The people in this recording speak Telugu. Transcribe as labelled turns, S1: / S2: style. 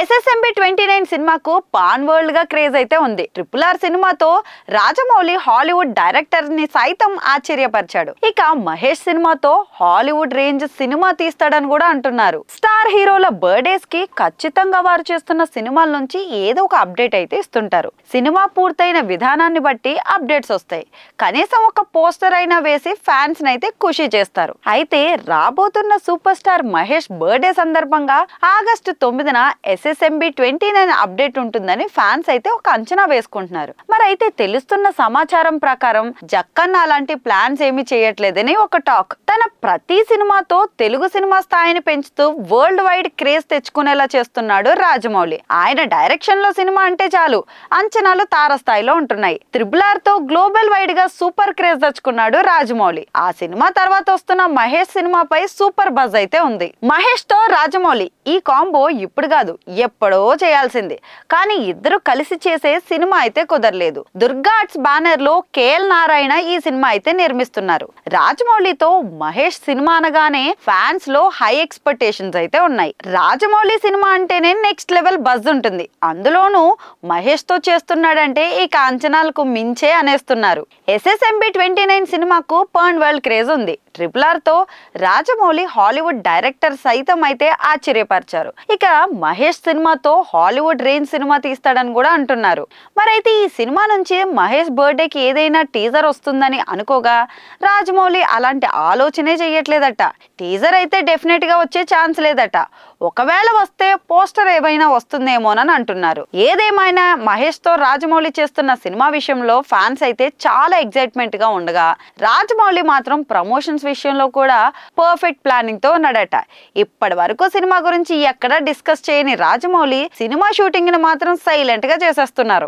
S1: ఎస్ఎస్ఎంబి 29 సినిమాకు పాన్ వరల్డ్ గా క్రేజ్ అయితే ఉంది. RRR సినిమాతో రాజమౌళి హాలీవుడ్ డైరెక్టర్ ని సైతం ఆశ్చర్యపరిచాడు. ఇక మహేష్ సినిమాతో హాలీవుడ్ రేంజ్ సినిమా తీస్తాడని కూడా అంటున్నారు. స్టార్ హీరోల బర్త్డేస్ కి ఖచ్చితంగా వారు చేస్తున్న సినిమాల నుంచి ఏదో ఒక అప్డేట్ అయితే ఇస్తుంటారు. సినిమా పూర్తయిన విధానాన్ని బట్టి అప్డేట్స్ వస్తాయి. కనీసం ఒక పోస్టర్ అయినా వేసి ఫ్యాన్స్ నైతే ఖుషి చేస్తారు. అయితే రాబోతున్న సూపర్ స్టార్ మహేష్ బర్త్డే సందర్భంగా ఆగస్టు 9న ఎస్ఎస్ఎంబి 29 అప్డేట్ ఉంటుందని ఫ్యాన్స్ అయితే ఒక అంచనా వేసుకుంటున్నారు. మరి అయితే తెలుస్తున్న సమాచారం ప్రకారం జక్కన్న అలాంటి ప్లాన్స్ ఏమీ చేయట్లేదని ఒక టాక్. తన ప్రతి సినిమాతో తెలుగు సినిమా స్థాయిని పెంచుతూ వరల్డ్ వైడ్ క్రేజ్ తెచ్చుకునేలా చేస్తున్నాడు రాజమౌళి. ఆయన డైరెక్షన్ లో సినిమా అంటే చాలు అంచనాలు తారస్థాయిలో ఉంటున్నాయి. RRR తో గ్లోబల్ వైడ్ గా సూపర్ క్రేజ్ తెచ్చుకున్నాడు రాజమౌళి. ఆ సినిమా తర్వాత వస్తున్న మహేష్ సినిమాపై సూపర్ బజ్ అయితే ఉంది. మహేష్ తో రాజమౌళి ఈ కాంబో ఇప్పుడు కాదు ఎప్పుడో చేయాల్సింది. కానీ ఇద్దరు కలిసి చేసే సినిమా అయితే కుదరలేదు. దుర్గా ఆర్ట్స్ బ్యానర్ లో KL నారాయణ ఈ సినిమా అయితే నిర్మిస్తున్నారు. రాజమౌళితో మహేష్ సినిమా అనగానే ఫ్యాన్స్ లో హై ఎక్స్పెక్టేషన్స్ అయితే ఉన్నాయి. రాజమౌళి సినిమా అంటేనే నెక్స్ట్ లెవెల్ బజ్ ఉంటుంది. అందులోనూ మహేష్ తో చేస్తున్నాడంటే ఇక అంచనాలకు మించే అనేస్తున్నారు. ఎస్ఎస్ఎంబి 29 సినిమాకు పాన్ వరల్డ్ క్రేజ్ ఉంది. RRR తో రాజమౌళి హాలీవుడ్ డైరెక్టర్ సైతం అయితే ఆశ్చర్యపరిచారు. ఇక మహేష్ సినిమాతో హాలీవుడ్ రేంజ్ సినిమా తీస్తాడని కూడా అంటున్నారు. మరైతే ఈ సినిమా నుంచి మహేష్ బర్త్డేకి ఏదైనా టీజర్ వస్తుందని అనుకోగా రాజమౌళి అలాంటి ఆలోచనే చెయ్యట్లేదట. టీజర్ అయితే డెఫినెట్ గా వచ్చే ఛాన్స్ లేదట. ఒకవేళ వస్తే పోస్టర్ ఏమైనా వస్తుందేమోనని అంటున్నారు. ఏదేమైనా మహేష్ తో రాజమౌళి చేస్తున్న సినిమా విషయంలో ఫ్యాన్స్ అయితే చాలా ఎక్సైట్మెంట్ గా ఉండగా రాజమౌళి మాత్రం ప్రమోషన్స్ విషయంలో కూడా పర్ఫెక్ట్ ప్లానింగ్ తో ఉన్నాడట. ఇప్పటి వరకు సినిమా గురించి ఎక్కడా డిస్కస్ చేయని రాజమౌళి సినిమా షూటింగ్ ని మాత్రం సైలెంట్ గా చేసేస్తున్నారు.